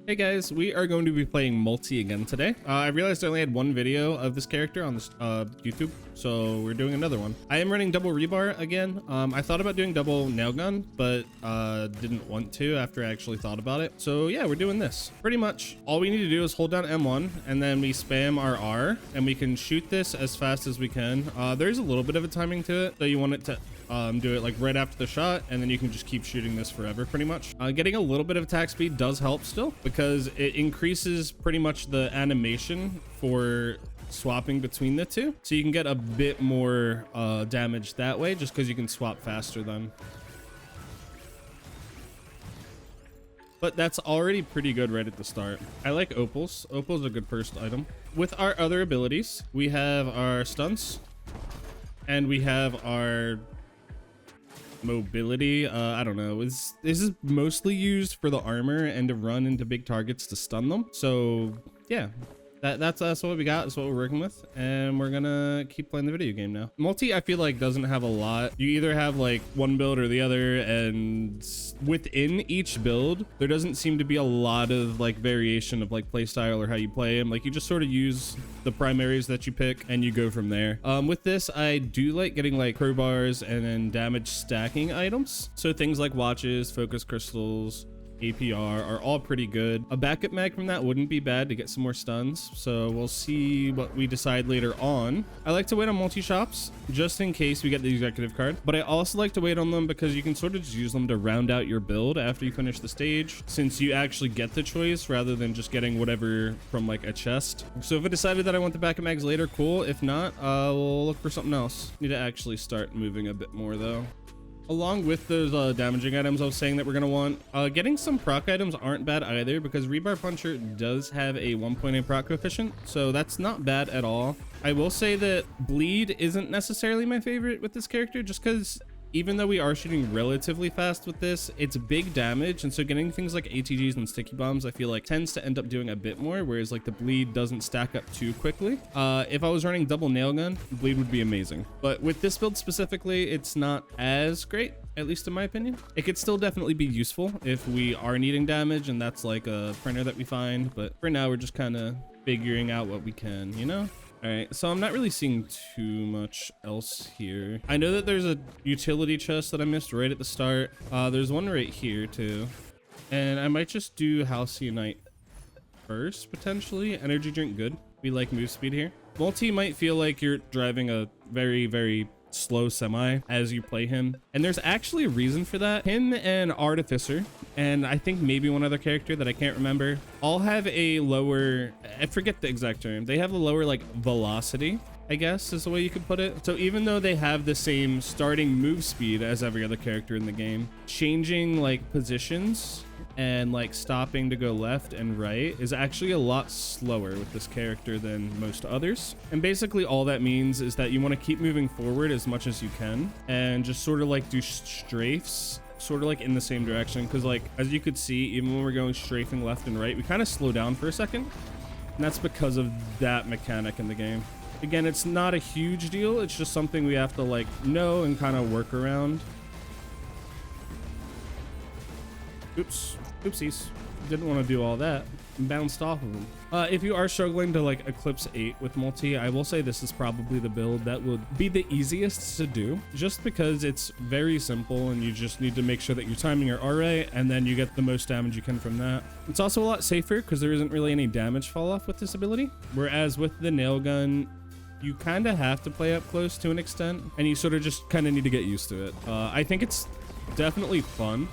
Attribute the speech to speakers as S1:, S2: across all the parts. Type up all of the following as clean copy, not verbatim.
S1: Hey guys, we are going to be playing Mul-T again today. I realized I only had one video of this character on this YouTube, so we're doing another one. I am running double rebar again. I thought about doing double nail gun, but didn't want to after I actually thought about it. So yeah, we're doing this. Pretty much all we need to do is hold down M1 and then we spam our R and we can shoot this as fast as we can. There's a little bit of a timing to it, so you want it to do it like right after the shot, and then you can just keep shooting this forever pretty much. Getting a little bit of attack speed does help still because it increases pretty much the animation for swapping between the two, so you can get a bit more damage that way just because you can swap faster then. But that's already pretty good right at the start. I like opals. Opals are a good first item. With our other abilities, we have our stunts and we have our mobility. I don't know, this is mostly used for the armor and to run into big targets to stun them. So yeah, that's what we got. That's what we're working with, and we're gonna keep playing the video game now. Mul-T I feel like doesn't have a lot. You either have like one build or the other, and within each build there doesn't seem to be a lot of like variation of like playstyle or how you play him. Like you just sort of use the primaries that you pick and you go from there. With this I do like getting like crowbars and then damage stacking items, so things like watches, focus crystals, APR are all pretty good. A backup mag from that wouldn't be bad to get some more stuns, so we'll see what we decide later on. I like to wait on multi-shops just in case we get the executive card, but I also like to wait on them because you can sort of just use them to round out your build after you finish the stage, since you actually get the choice rather than just getting whatever from like a chest. So if I decided that I want the backup mags later, cool. If not, we'll look for something else. Need to actually start moving a bit more though. Along with those damaging items I was saying that we're going to want, getting some proc items aren't bad either, because Rebar Launcher does have a 1.8 proc coefficient, so that's not bad at all. I will say that bleed isn't necessarily my favorite with this character, just because even though we are shooting relatively fast with this, it's big damage, and so getting things like ATGs and sticky bombs I feel like tends to end up doing a bit more, whereas like the bleed doesn't stack up too quickly. If I was running double nail gun, bleed would be amazing, but with this build specifically it's not as great, at least in my opinion. It could still definitely be useful if we are needing damage and that's like a printer that we find, but for now we're just kind of figuring out what we can, you know? All right, so I'm not really seeing too much else here. I know that there's a utility chest that I missed right at the start. There's one right here too. And I might just do House Unite first, potentially. Energy drink, good. We like move speed here. Mul-T might feel like you're driving a very, very slow semi as you play him, and there's actually a reason for that. Him and Artificer, and I think maybe one other character that I can't remember, all have a lower, I forget the exact term, they have a lower like velocity, I guess is the way you could put it. So even though they have the same starting move speed as every other character in the game, changing like positions and like stopping to go left and right is actually a lot slower with this character than most others. And basically all that means is that you want to keep moving forward as much as you can and just sort of like do strafes sort of like in the same direction, because like as you could see, even when we're going strafing left and right, we kind of slow down for a second, and that's because of that mechanic in the game. Again, it's not a huge deal, it's just something we have to like know and kind of work around. Oops, oopsies, didn't want to do all that. Bounced off of him. If you are struggling to like Eclipse 8 with Mul-T, I will say this is probably the build that would be the easiest to do, just because it's very simple and you just need to make sure that you're timing your RA and then you get the most damage you can from that. It's also a lot safer because there isn't really any damage fall off with this ability, whereas with the nail gun you kind of have to play up close to an extent and you sort of just kind of need to get used to it. I think it's definitely fun.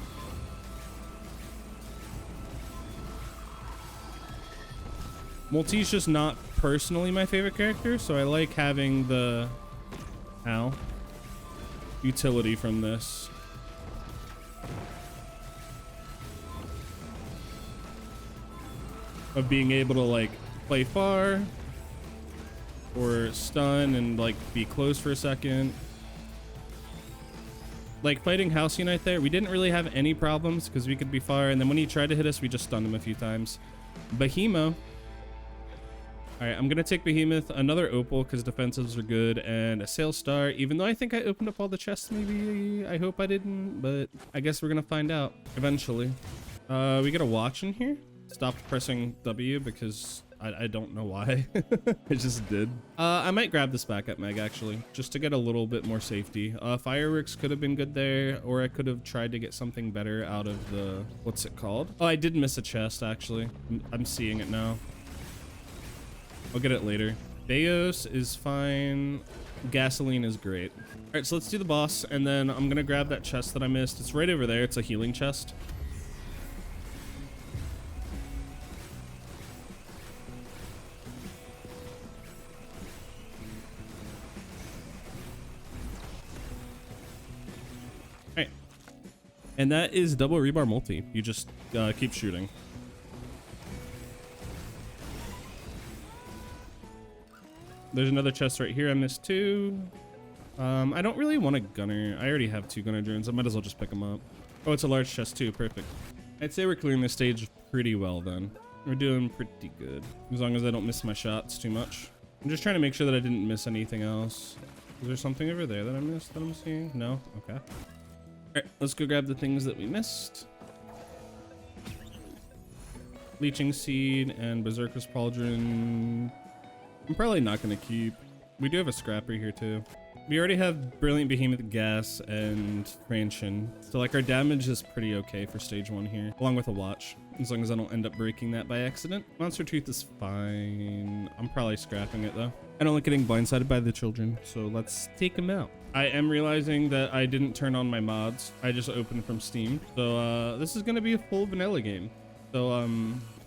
S1: Mul-T's just not personally my favorite character, so I like having the utility from this. Of being able to like play far or stun and like be close for a second. Like fighting House Unite there, we didn't really have any problems because we could be far, and then when he tried to hit us, we just stunned him a few times. Behemoth. All right, I'm gonna take Behemoth, another Opal because defensives are good, and a Sail Star, even though I think I opened up all the chests, maybe. I hope I didn't, but I guess we're gonna find out eventually. We get a watch in here. stopped pressing W because I don't know why. I just did. I might grab this backup mag actually, just to get a little bit more safety. Fireworks could have been good there, or I could have tried to get something better out of the, what's it called? Oh, I did miss a chest actually. I'm seeing it now. I'll get it later. Deos is fine. Gasoline is great. All right, so let's do the boss, and then I'm gonna grab that chest that I missed. It's right over there. It's a healing chest. All right, and that is double rebar multi. You just keep shooting. There's another chest right here. I missed 2. I don't really want a gunner. I already have 2 gunner drones. I might as well just pick them up. Oh, it's a large chest too. Perfect. I'd say we're clearing this stage pretty well then. We're doing pretty good. As long as I don't miss my shots too much. I'm just trying to make sure that I didn't miss anything else. Is there something over there that I missed that I'm seeing? No? Okay. All right, let's go grab the things that we missed. Leeching Seed and Berserker's Pauldron. I'm probably not going to keep. We do have a scrapper here too. We already have Brilliant Behemoth Gas and Francian. So like our damage is pretty okay for stage 1 here, along with a watch. As long as I don't end up breaking that by accident. Monster Tooth is fine. I'm probably scrapping it though. I don't like getting blindsided by the children, so let's take them out. I am realizing that I didn't turn on my mods. I just opened from Steam. So this is going to be a full vanilla game. So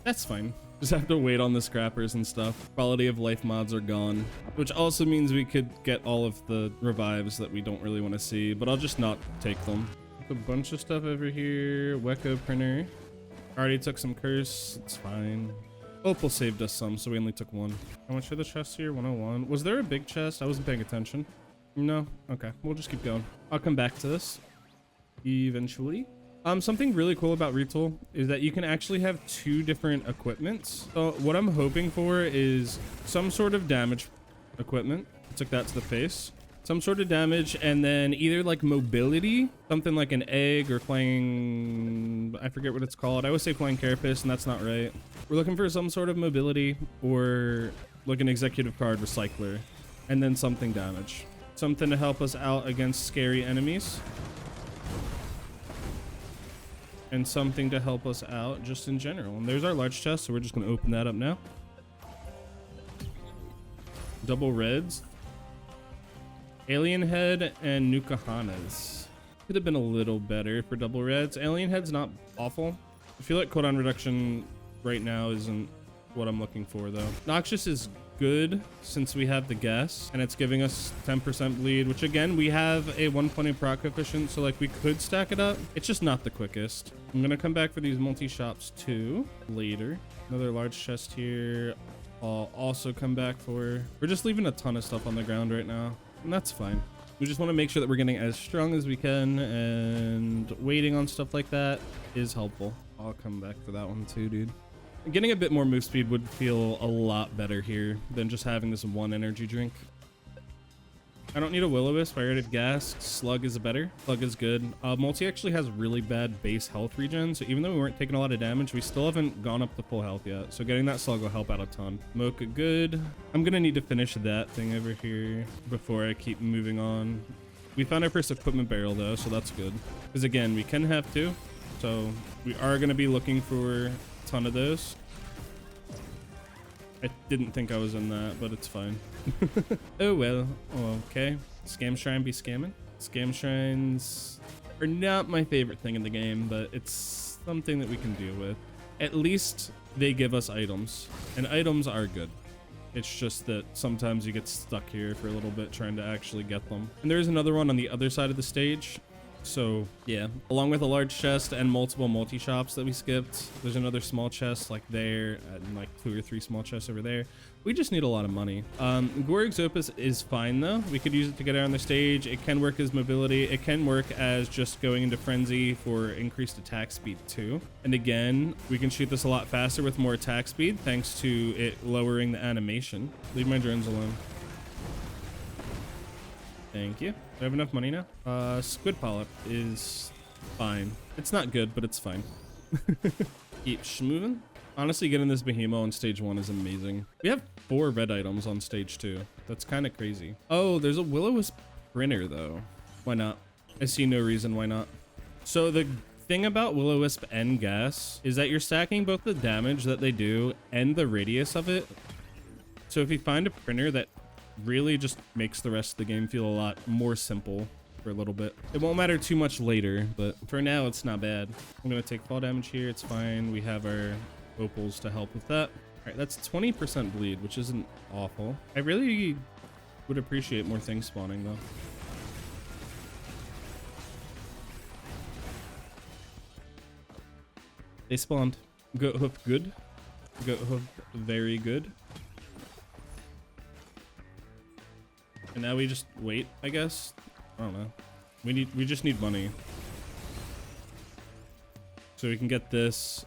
S1: that's fine. Just have to wait on the scrappers and stuff. Quality of life mods are gone, which also means we could get all of the revives that we don't really want to see, but I'll just not take them. A bunch of stuff over here. Wecco printer. Already took some curse. It's fine. Opal saved us some, so we only took 1. How much are the chests here? 101. Was there a big chest? I wasn't paying attention. No? Okay. We'll just keep going. I'll come back to this eventually. Something really cool about retool is that you can actually have 2 different equipments. So what I'm hoping for is some sort of damage equipment. I took that to the face. Some sort of damage, and then either like mobility, something like an egg or flying, I forget what it's called. I always say flying carapace, and that's not right. We're looking for some sort of mobility or like an executive card recycler, and then something damage. Something to help us out against scary enemies. And something to help us out just in general. And there's our large chest, so we're just going to open that up now. Double reds. Alien head and Nukahanas. Could have been a little better for double reds. Alien head's not awful. I feel like cooldown reduction right now isn't what I'm looking for though. Noxious is good since we have the gas and it's giving us 10% bleed, which again, we have a 120 proc coefficient, so like we could stack it up. It's just not the quickest. I'm gonna come back for these multi-shops too later. Another large chest here. I'll also come back for. We're just leaving a ton of stuff on the ground right now, and that's fine. We just want to make sure that we're getting as strong as we can, and waiting on stuff like that is helpful. I'll come back for that one too, dude. Getting a bit more move speed would feel a lot better here than just having this 1 energy drink. I don't need a Will-O-Wisp. I already have gas. Slug is better. Slug is good. Multi actually has really bad base health regen, so even though we weren't taking a lot of damage, we still haven't gone up to full health yet. So getting that slug will help out a ton. Mocha good. I'm gonna need to finish that thing over here before I keep moving on. We found our first equipment barrel though, so that's good. Because again, we can have 2, so we are gonna be looking for a ton of those. I didn't think I was in that, but it's fine. Oh well. Oh, okay. Scam shrine be scamming. Scam shrines are not my favorite thing in the game, but it's something that we can deal with. At least they give us items, and items are good. It's just that sometimes you get stuck here for a little bit trying to actually get them. And there's another one on the other side of the stage. So yeah, along with a large chest and multiple multi-shops that we skipped, there's another small chest like there and like 2 or 3 small chests over there. We just need a lot of money. Gorg's Opus is fine though. We could use it to get around the stage. It can work as mobility. It can work as just going into frenzy for increased attack speed too. And again, we can shoot this a lot faster with more attack speed thanks to it lowering the animation. Leave my drones alone. Thank you. Do I have enough money now? Squid polyp is fine. It's not good, but it's fine. Keep schmoving. Honestly, getting this behemoth on stage 1 is amazing. We have 4 red items on stage 2. That's kind of crazy. Oh, there's a will-o-wisp printer though. Why not? I see no reason why not. So the thing about will-o-wisp and gas is that you're stacking both the damage that they do and the radius of it. So if you find a printer that really just makes the rest of the game feel a lot more simple for a little bit. It won't matter too much later, but for now it's not bad. I'm gonna take fall damage here, it's fine. We have our opals to help with that. All right, that's 20% bleed, which isn't awful. I really would appreciate more things spawning though. They spawned. Goat hoof good. Goat hoof very good. And now we just wait, I guess. I don't know. We just need money. So we can get this.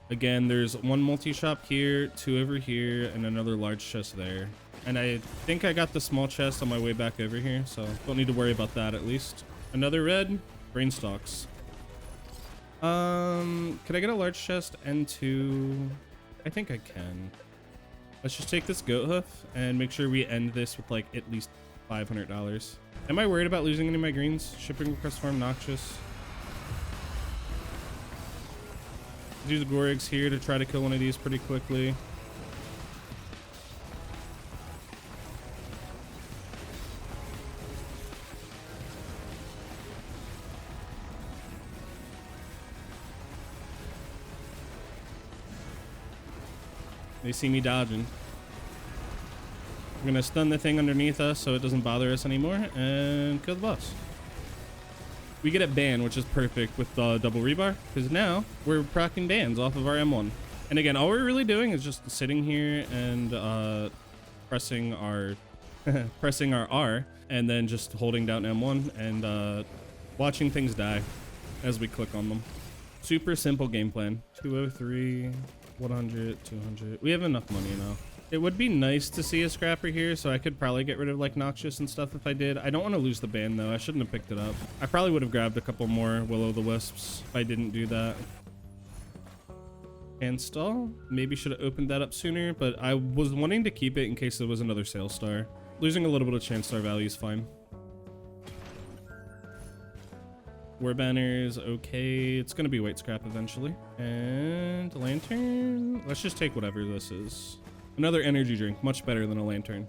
S1: Again, there's 1 multi-shop here, 2 over here, and another large chest there. And I think I got the small chest on my way back over here, so don't need to worry about that at least. Another red, brain stalks. Can I get a large chest and 2? I think I can. Let's just take this goat hoof and make sure we end this with like at least $500. Am I worried about losing any of my greens? Shipping request form noxious. Use the Gorig's here to try to kill one of these pretty quickly. They see me dodging. I'm gonna stun the thing underneath us so it doesn't bother us anymore and kill the boss. We get it banned, which is perfect with the double rebar, because now we're proccing bans off of our M1. And again, all we're really doing is just sitting here and pressing our pressing our R and then just holding down M1 and watching things die as we click on them. Super simple game plan. 203, 100, 200. We have enough money now. It would be nice to see a scrapper here, so I could probably get rid of like Noxious and stuff if I did. I don't want to lose the ban though. I shouldn't have picked it up. I probably would have grabbed a couple more Will-O-the-Wisps if I didn't do that. Install. Maybe should have opened that up sooner, but I was wanting to keep it in case there was another sales star. Losing a little bit of chance star value is fine. War banners, okay. It's gonna be white scrap eventually. And lantern. Let's just take whatever this is. Another energy drink, much better than a lantern.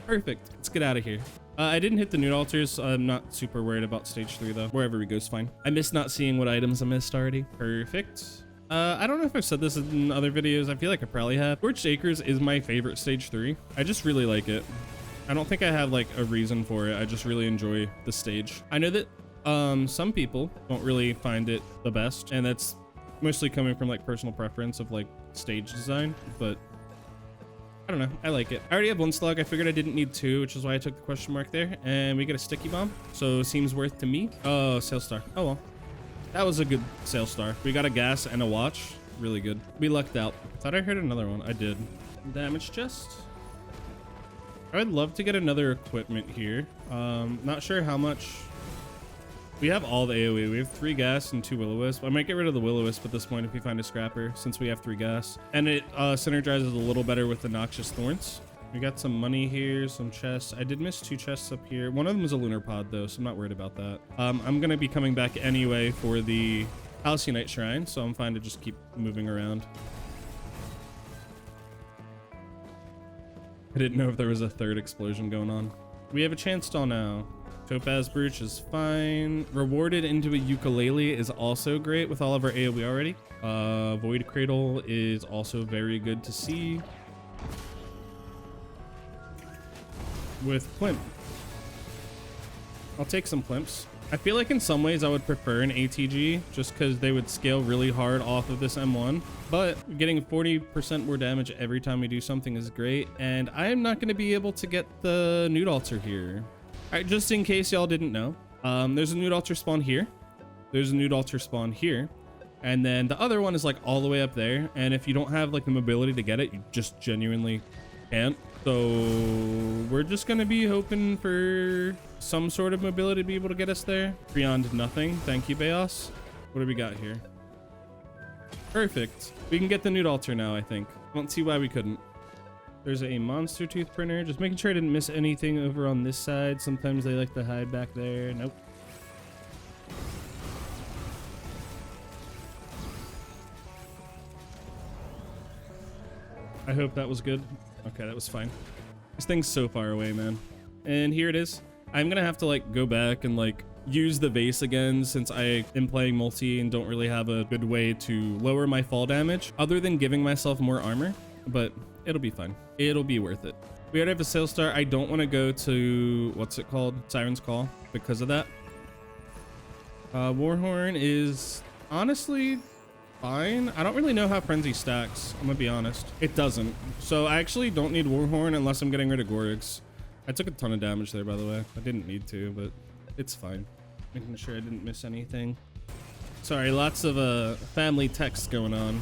S1: Perfect. Let's get out of here. I didn't hit the nude altars, so I'm not super worried about stage 3 though. Wherever we go's fine. I missed not seeing what items I missed already. Perfect. I don't know if I've said this in other videos. I feel like I probably have. Scorched Acres is my favorite stage 3. I just really like it. I don't think I have like a reason for it. I just really enjoy the stage. I know that some people don't really find it the best, and that's mostly coming from like personal preference of like stage design, but I don't know. I like it. I already have 1 slug. I figured I didn't need 2, which is why I took the question mark there. And we get a sticky bomb. So seems worth to me. Oh, sales star. Oh, well. That was a good sales star. We got a gas and a watch. Really good. We lucked out. Thought I heard another one. I did. Damage chest. I would love to get another equipment here. Not sure how much. We have all the AoE. We have 3 gas and 2 Will-O-Wisp. I might get rid of the Will-O-Wisp at this point if we find a scrapper, since we have 3 gas. And it synergizes a little better with the Noxious Thorns. We got some money here, some chests. I did miss 2 chests up here. One of them is a lunar pod though, so I'm not worried about that. I'm gonna be coming back anyway for the Halcyon Shrine, so I'm fine to just keep moving around. I didn't know if there was a 3rd explosion going on. We have a chance stall now. Topaz Brooch is fine. Rewarded into a ukulele is also great with all of our AoE already. Void Cradle is also very good to see. With Plimp. I'll take some Plimps. I feel like in some ways I would prefer an ATG just because they would scale really hard off of this M1. But getting 40% more damage every time we do something is great. And I am not going to be able to get the nude altar here. All right, just in case y'all didn't know, there's a nude altar spawn here. There's a nude altar spawn here. And then the other one is like all the way up there. And if you don't have like the mobility to get it, you just genuinely can't. So we're just going to be hoping for some sort of mobility to be able to get us there. Beyond nothing. Thank you, Beos. What do we got here? Perfect. We can get the nude altar now, I think. Don't see why we couldn't. There's a monster tooth printer. Just making sure I didn't miss anything over on this side. Sometimes they like to hide back there. Nope. I hope that was good. Okay, that was fine. This thing's so far away, man. And here it is. I'm gonna have to like go back and like use the vase again since I am playing Mul-T and don't really have a good way to lower my fall damage other than giving myself more armor, but it'll be fine. It'll be worth it. We already have a sales star. I don't want to go to, what's it called? Siren's Call because of that. Warhorn is honestly fine. I don't really know how Frenzy stacks. I'm gonna be honest. It doesn't. So I actually don't need Warhorn unless I'm getting rid of Gorix. I took a ton of damage there, by the way. I didn't need to, but it's fine. Making sure I didn't miss anything. Sorry, lots of family texts going on.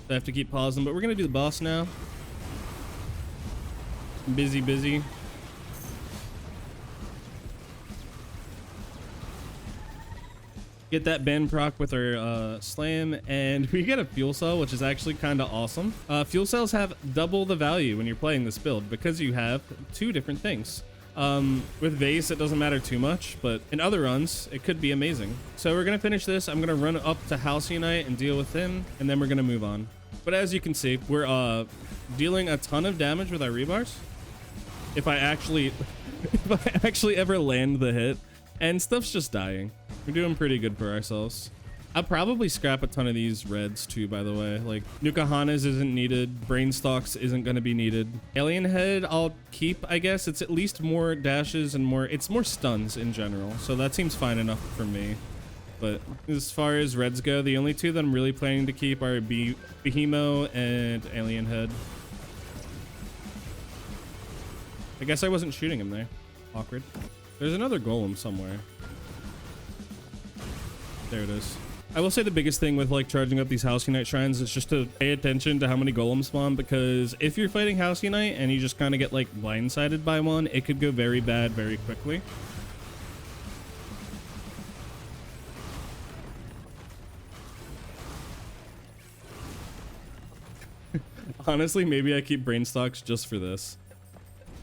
S1: I have to keep pausing, but we're gonna do the boss now. Busy. Get that band proc with our slam, and we get a fuel cell, which is actually kind of awesome. Fuel cells have double the value when you're playing this build because you have two different things. With Vase, it doesn't matter too much, but in other runs, it could be amazing. So we're gonna finish this. I'm gonna run up to Halcyon and deal with him, and then we're gonna move on. But as you can see, we're dealing a ton of damage with our rebars. If I actually ever land the hit, and stuff's just dying. We're doing pretty good for ourselves. I'll probably scrap a ton of these reds too, by the way. Like, Nuka-Hanas isn't needed. Brainstalks isn't going to be needed. Alien Head I'll keep, I guess. It's at least more dashes and it's more stuns in general. So that seems fine enough for me. But as far as reds go, the only two that I'm really planning to keep are Behemoth and Alien Head. I guess I wasn't shooting him there. Awkward. There's another golem somewhere. There it is. I will say the biggest thing with like charging up these Halcyon shrines is just to pay attention to how many golems spawn, because if you're fighting Halcyon and you just kind of get like blindsided by one, it could go very bad very quickly. Honestly, maybe I keep Brainstalks just for this.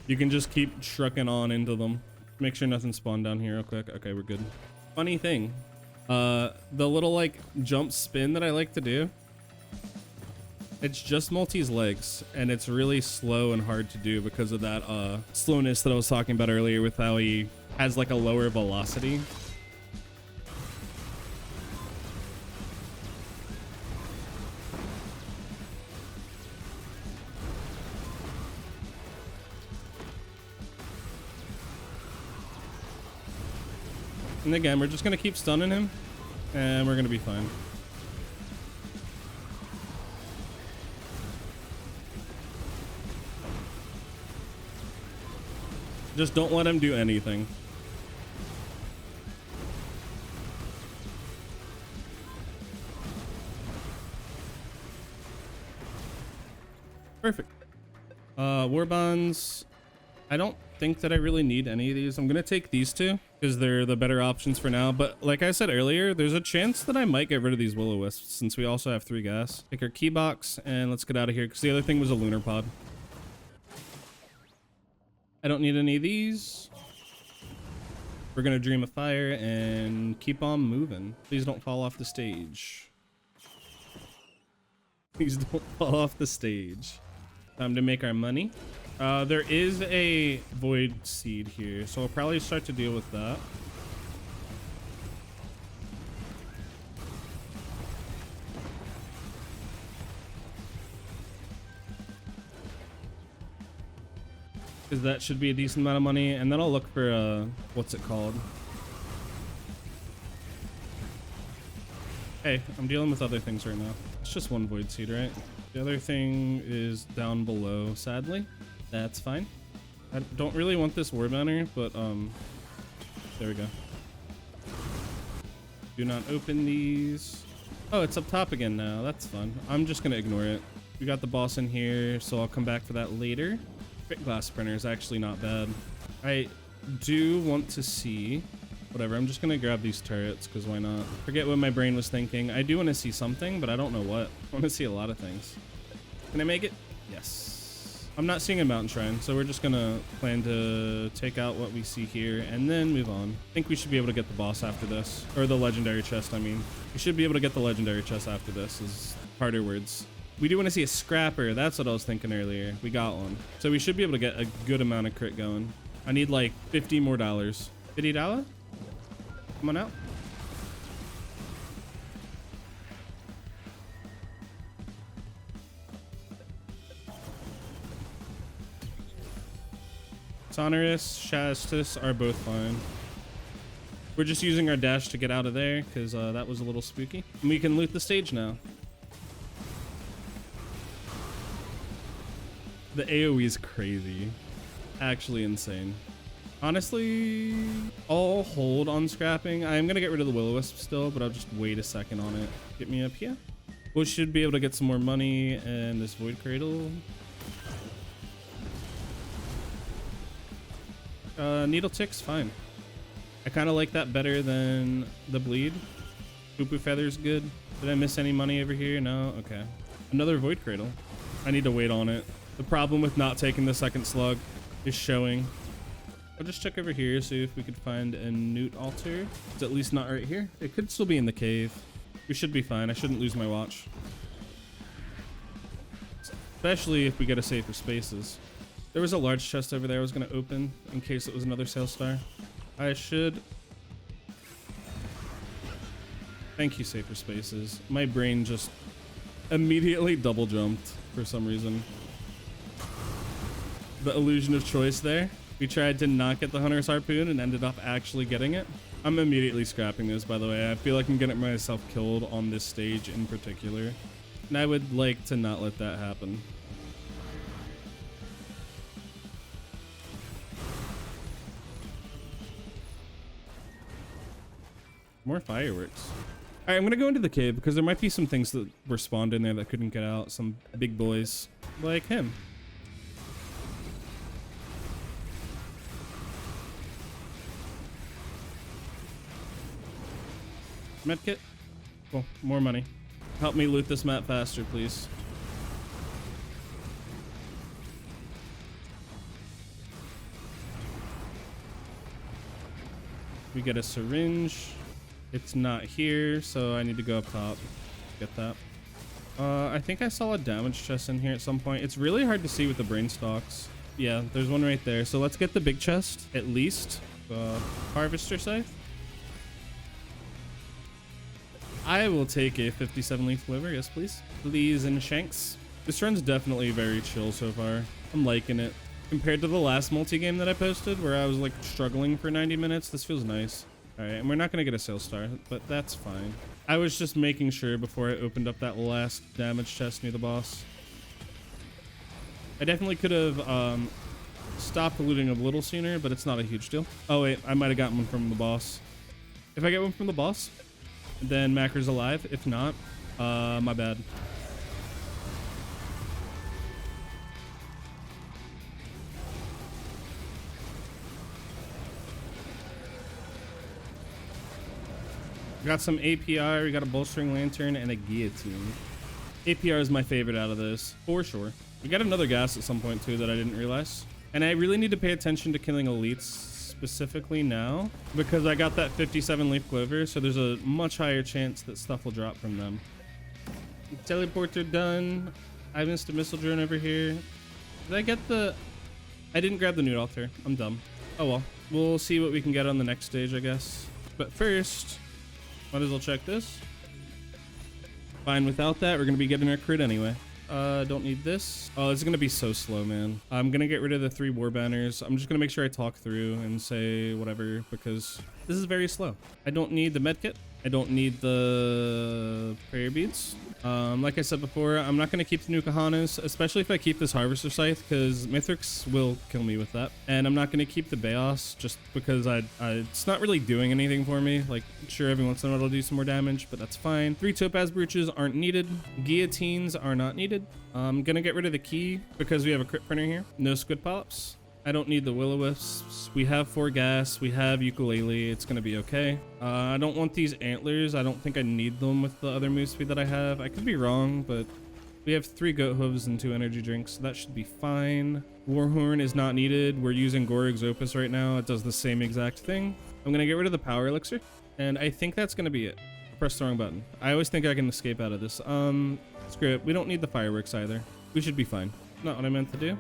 S1: You can just keep trucking on into them. Make sure nothing spawned down here real quick. Okay, we're good. Funny thing. The little like jump spin that I like to do, it's just Mul-T's legs, and it's really slow and hard to do because of that slowness that I was talking about earlier with how he has like a lower velocity. And again, we're just gonna keep stunning him, and we're gonna be fine. Just don't let him do anything. Perfect. War bonds. I don't think that I really need any of these. I'm gonna take these two because they're the better options for now, but like I said earlier, there's a chance that I might get rid of these will-o-wisps since we also have 3 gas. Take our key box and let's get out of here because the other thing was a lunar pod. I don't need any of these. We're gonna dream of fire and keep on moving. Please don't fall off the stage. Please don't fall off the stage. Time to make our money. There is a void seed here, so I'll probably start to deal with that. Because that should be a decent amount of money, and then I'll look for what's it called? Hey, I'm dealing with other things right now. It's just one void seed, right? The other thing is down below, sadly. That's fine. I don't really want this war banner, but there we go. Do not open these. Oh, it's up top again now. That's fun. I'm just gonna ignore it. We got the boss in here, so I'll come back to that later. Crit glass printer is actually not bad. I do want to see Whatever, I'm just gonna grab these turrets because why not? Forget what my brain was thinking. I do want to see something, but I don't know what. I want to see a lot of things. Can I make it? Yes. I'm not seeing a mountain shrine, so we're just gonna plan to take out what we see here and then move on. I think we should be able to get the boss after this, or the legendary chest, I mean. We should be able to get the legendary chest after this, is harder words. We do want to see a scrapper. That's what I was thinking earlier. We got one. So we should be able to get a good amount of crit going. I need like $50 more. $50? Come on out. Sonorous, Shastus are both fine. We're just using our dash to get out of there because that was a little spooky. And we can loot the stage now. The AoE is crazy. Actually insane. Honestly, I'll hold on scrapping. I'm going to get rid of the Will-O-Wisp still, but I'll just wait a second on it. Get me up here. We should be able to get some more money and this Void Cradle. Needle Tick's fine. I kind of like that better than the Bleed. Poo-Poo Feather's good. Did I miss any money over here? No? Okay. Another Void Cradle. I need to wait on it. The problem with not taking the second slug is showing. I'll just check over here, see if we could find a Newt altar. It's at least not right here. It could still be in the cave. We should be fine. I shouldn't lose my watch. Especially if we get a safer spaces. There was a large chest over there I was going to open in case it was another Sail Star. I should... Thank you, safer spaces. My brain just immediately double jumped for some reason. The illusion of choice there. We tried to not get the Hunter's Harpoon and ended up actually getting it. I'm immediately scrapping this, by the way. I feel like I'm getting myself killed on this stage in particular. And I would like to not let that happen. More fireworks. All right, I'm gonna go into the cave because there might be some things that were spawned in there that couldn't get out. Some big boys like him. Medkit. Cool. More money. Help me loot this map faster, please. We get a syringe. It's not here, so I need to go up top. Get that. I think I saw a damage chest in here at some point. It's really hard to see with the brain stalks. Yeah, there's one right there. So let's get the big chest, at least. Harvester Scythe. I will take a 57 leaf clover, yes please. Please and shanks. This run's definitely very chill so far. I'm liking it. Compared to the last multi-game that I posted where I was like struggling for 90 minutes, this feels nice. All right, and we're not gonna get a Sail Star, but that's fine. I was just making sure before I opened up that last damage chest near the boss. I definitely could have stopped looting a little sooner, but it's not a huge deal. Oh wait, I might have gotten one from the boss. If I get one from the boss, then Macker's alive. If not, my bad. We got some APR, we got a bolstering lantern, and a guillotine. APR is my favorite out of this, for sure. We got another gas at some point too that I didn't realize. And I really need to pay attention to killing elites specifically now because I got that 57 leaf clover, so there's a much higher chance that stuff will drop from them. Teleporter done. I missed a missile drone over here. Did I get the... I didn't grab the Newt altar. I'm dumb. Oh well. We'll see what we can get on the next stage, I guess. But first, might as well check this. Fine without that. We're going to be getting our crit anyway. Don't need this. Oh, this is gonna be so slow, man. I'm gonna get rid of the 3 war banners. I'm just gonna make sure I talk through and say whatever because this is very slow. I don't need the medkit. I don't need the prayer beads. Like I said before, I'm not going to keep the new Kahanas, especially if I keep this Harvester Scythe, because Mithrix will kill me with that. And I'm not going to keep the Beos, just because it's not really doing anything for me. Like, sure, every once in a while it'll do some more damage, but that's fine. 3 Topaz Brooches aren't needed. Guillotines are not needed. I'm going to get rid of the key, because we have a crit printer here. No squid polyps. I don't need the will-o-wisps. We have 4 gas. We have ukulele. It's going to be okay. I don't want these antlers. I don't think I need them with the other move speed that I have. I could be wrong, but we have 3 goat hooves and 2 energy drinks, so that should be fine. Warhorn is not needed. We're using Gorig's Opus right now. It does the same exact thing. I'm going to get rid of the power elixir, and I think that's going to be it. Press the wrong button. I always think I can escape out of this. Screw it. We don't need the fireworks either. We should be fine. Not what I meant to do.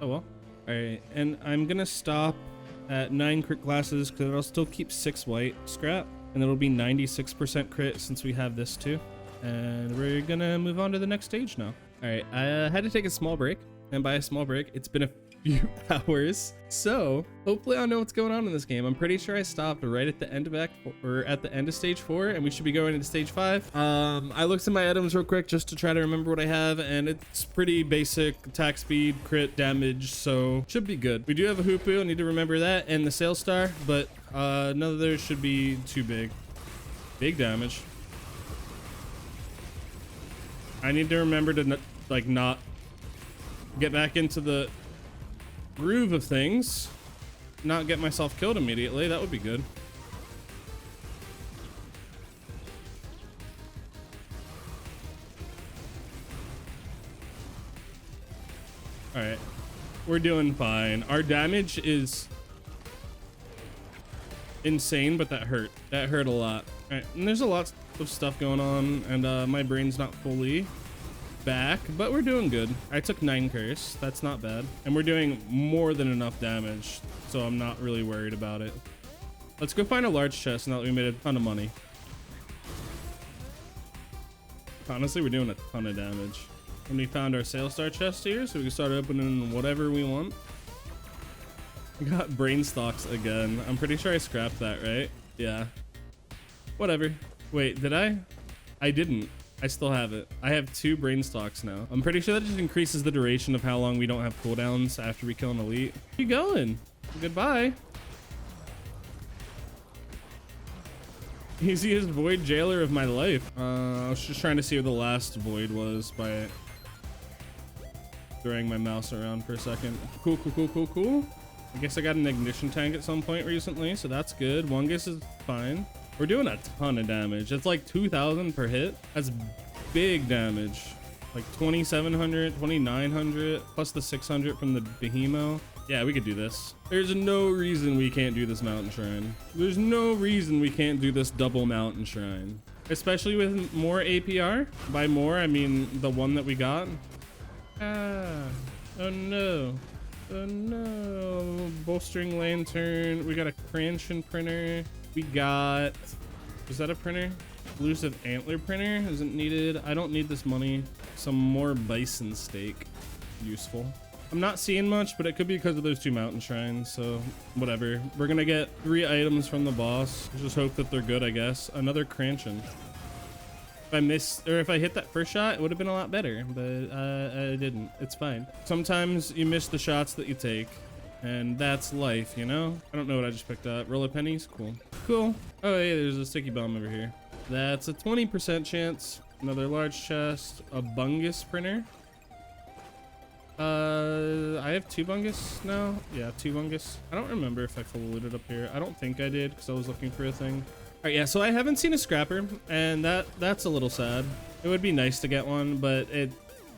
S1: Oh well. All right, and I'm gonna stop at 9 crit classes because it'll still keep 6 white scrap, and it'll be 96% crit since we have this too. And we're gonna move on to the next stage now. All right, I had to take a small break, and by a small break, it's been a few hours. So hopefully I know what's going on in this game. I'm pretty sure I stopped right at the end of at the end of stage 4, and we should be going into stage 5. I looked at my items real quick just to try to remember what I have, and it's pretty basic attack speed, crit, damage, so should be good. We do have a hoopu, I need to remember that, and the sail star, but none of those should be too big. Big damage. I need to remember to not get back into the groove of things, not get myself killed immediately. That would be good. All right, we're doing fine. Our damage is insane, but that hurt a lot. All right, and there's a lot of stuff going on, and my brain's not fully back, but we're doing good. I took 9 curse. That's not bad, and we're doing more than enough damage, so I'm not really worried about it. Let's go find a large chest now that we made a ton of money. Honestly, we're doing a ton of damage. And we found our sail star chest here, so we can start opening whatever we want. We got brain stocks again. I'm pretty sure I scrapped that, right? Yeah, whatever. Wait, did I? I didn't. I still have it. I have 2 brain stocks now. I'm pretty sure that just increases the duration of how long we don't have cooldowns after we kill an elite. Where you going? Goodbye. Easiest void jailer of my life. I was just trying to see where the last void was by throwing my mouse around for a second. Cool. I guess I got an ignition tank at some point recently, so that's good. Wungus is fine. We're doing a ton of damage. It's like 2,000 per hit. That's big damage. Like 2,700, 2,900, plus the 600 from the Behemoth. Yeah, we could do this. There's no reason we can't do this mountain shrine. There's no reason we can't do this double mountain shrine. Especially with more APR. By more, I mean the one that we got. Ah, oh no. Oh no. Bolstering lantern. We got a Cranshin printer. We got, is that a printer? Elusive antler printer isn't needed. I don't need this money. Some more bison steak. Useful. I'm not seeing much, but it could be because of those 2 mountain shrines, so whatever. We're gonna get 3 items from the boss. Just hope that they're good, I guess. Another Cranshin. If I missed, or if I hit that first shot, it would have been a lot better, but I didn't. It's fine. Sometimes you miss the shots that you take. And that's life, you know? I don't know what I just picked up. Roll of pennies? Cool. Cool. Oh, hey, there's a sticky bomb over here. That's a 20% chance. Another large chest. A bungus printer. I have 2 bungus now. Yeah, 2 bungus. I don't remember if I full looted up here. I don't think I did because I was looking for a thing. All right, yeah, so I haven't seen a scrapper, and that's a little sad. It would be nice to get one, but it...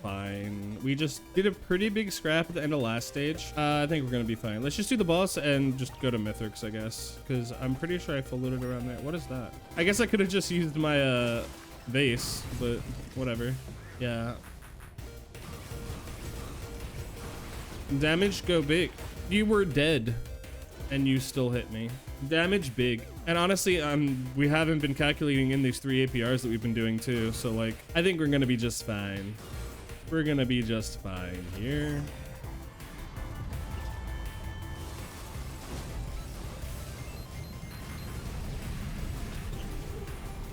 S1: fine. We just did a pretty big scrap at the end of last stage. I think we're gonna be fine. Let's just do the boss and just go to Mythics, I guess, because I'm pretty sure I full looted around there. What is that? I guess I could have just used my vase, but whatever. Yeah. Damage go big. You were dead and you still hit me. Damage big. And honestly, we haven't been calculating in these 3 APRs that we've been doing too, so like I think we're gonna be just fine. We're gonna be just fine here.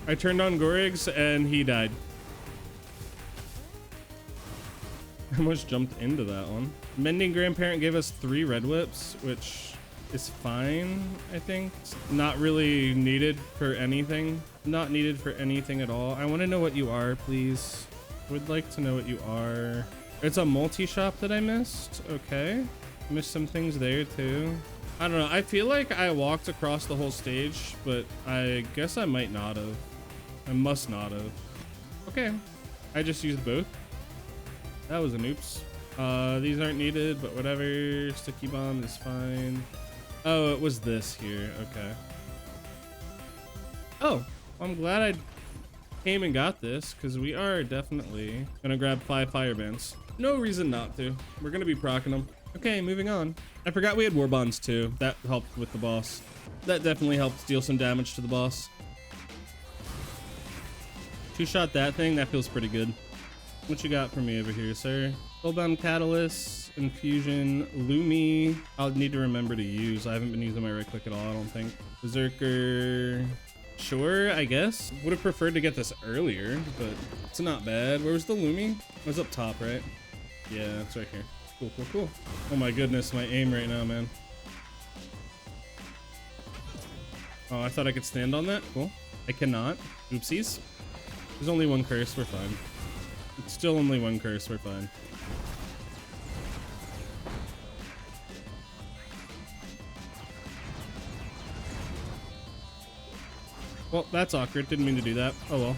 S1: I turned on Gorig's and he died. I almost jumped into that one. Mending Grandparent gave us 3 red whips, which is fine, I think. It's not really needed for anything. Not needed for anything at all. I want to know what you are, please. Would like to know what you are. It's a multi-shop that I missed. Okay. Missed some things there too. I don't know. I feel like I walked across the whole stage, but I guess I might not have. I must not have. Okay. I just used both. That was an oops. These aren't needed, but whatever. Sticky bomb is fine. Oh, it was this here. Okay. Oh, I'm glad I came and got this, because we are definitely gonna grab 5 fire bands. No reason not to. We're gonna be proccing them. Okay, moving on. I forgot we had war bonds too. That helped with the boss. That definitely helped deal some damage to the boss. 2-shot that thing. That feels pretty good. What you got for me over here, sir? Spellbound Catalyst, Infusion, Lumi. I'll need to remember to use. I haven't been using my right click at all, I don't think. Berserker. Sure, I guess. Would have preferred to get this earlier, but it's not bad. Where was the Lumi? It was up top, right? Yeah, it's right here. Cool, cool, cool. Oh my goodness, my aim right now, man. Oh, I thought I could stand on that. Cool. I cannot. Oopsies. There's only one curse, we're fine. It's still only one curse, we're fine. Well, that's awkward. Didn't mean to do that. Oh well.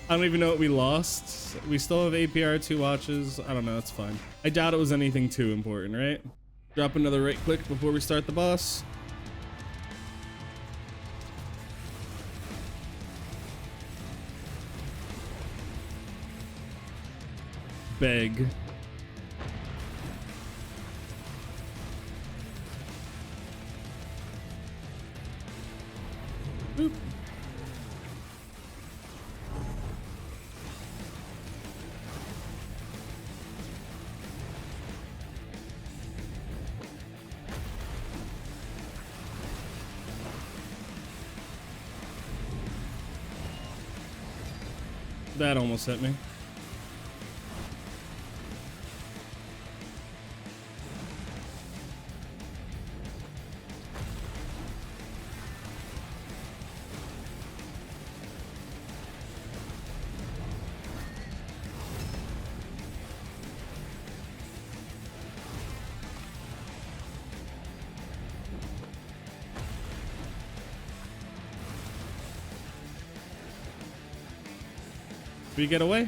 S1: I don't even know what we lost. We still have APR 2 watches. I don't know. It's fine. I doubt it was anything too important, right? Drop another right click before we start the boss. Beg. Boop. That almost hit me. Did we get away?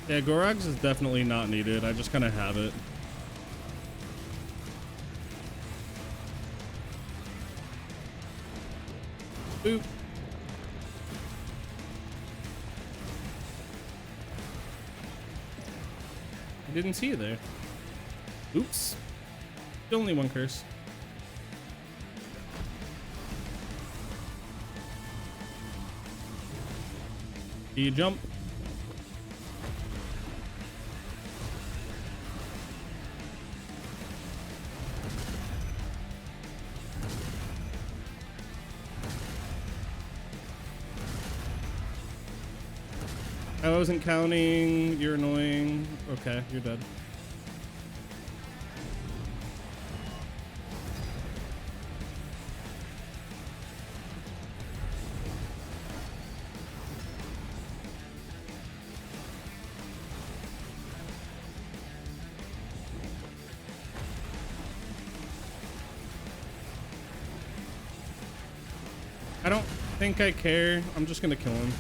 S1: Yeah, Gorags is definitely not needed. I just kind of have it. Boop. I didn't see you there. Oops. Still only one curse. Do you jump? I wasn't counting. You're annoying. Okay, you're dead. I don't think I care. I'm just gonna kill him.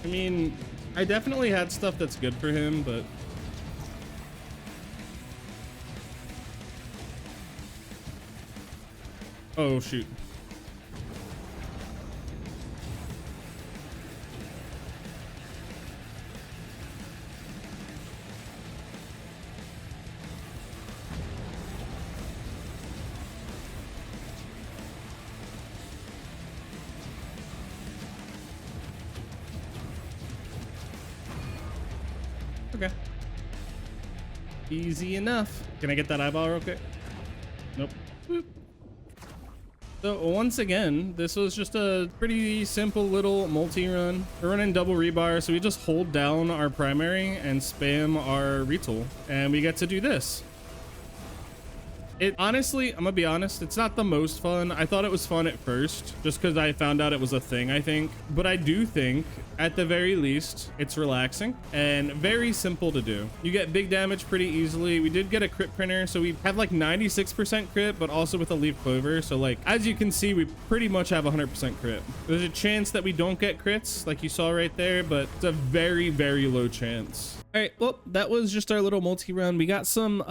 S1: I mean, I definitely had stuff that's good for him, but... Oh, shoot. Okay. Easy enough. Can I get that eyeball real quick? Nope. Boop. So once again, this was just a pretty simple little multi-run. We're running double rebar, so we just hold down our primary and spam our retool, and we get to do this. It honestly, I'm gonna be honest, it's not the most fun. I thought it was fun at first, just because I found out it was a thing, I think. But I do think, at the very least, it's relaxing and very simple to do. You get big damage pretty easily. We did get a crit printer, so we have like 96% crit, but also with a leaf clover. So like, as you can see, we pretty much have 100% crit. There's a chance that we don't get crits, like you saw right there, but it's a very, very low chance. All right, well, that was just our little multi-run. We got some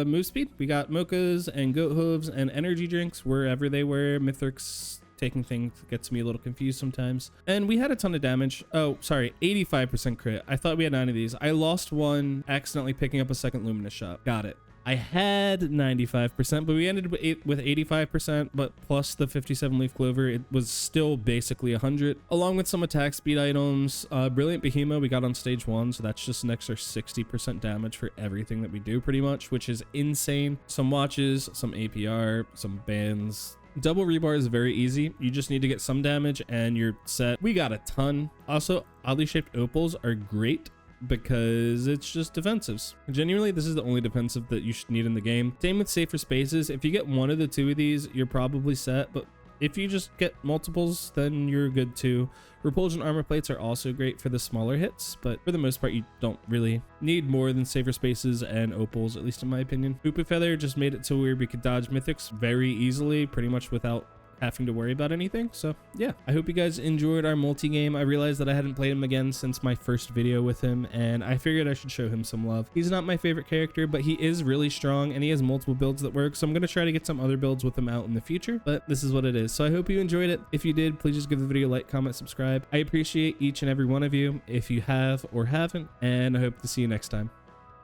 S1: move speed. We got mochas and goat hooves and energy drinks wherever they were. Mithrix taking things gets me a little confused sometimes. And we had a ton of damage. Oh, sorry, 85% crit. I thought we had 9 of these. I lost one accidentally picking up a second luminous shot. Got it. I had 95%, but we ended with 85%, but plus the 57 leaf clover, it was still basically 100, along with some attack speed items. Brilliant Behemoth we got on stage 1, so that's just an extra 60% damage for everything that we do pretty much, which is insane. Some watches, some APR, some bands. Double rebar is very easy. You just need to get some damage and you're set. We got a ton. Also, oddly shaped opals are great because it's just defensives. Genuinely, this is the only defensive that you should need in the game. Same with safer spaces. If you get one of the 2 of these, you're probably set, but if you just get multiples, then you're good too. Repulsion armor plates are also great for the smaller hits, but for the most part, you don't really need more than safer spaces and opals, at least in my opinion. Hoopy Feather just made it so where we could dodge mythics very easily, pretty much without having to worry about anything. So yeah, I hope you guys enjoyed our multi-game. I realized that I hadn't played him again since my first video with him, and I figured I should show him some love. He's not my favorite character, but he is really strong and he has multiple builds that work, so I'm going to try to get some other builds with him out in the future, but this is what it is. So I hope you enjoyed it. If you did, please just give the video a like, comment, subscribe. I appreciate each and every one of you if you have or haven't, and I hope to see you next time.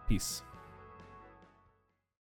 S1: Peace.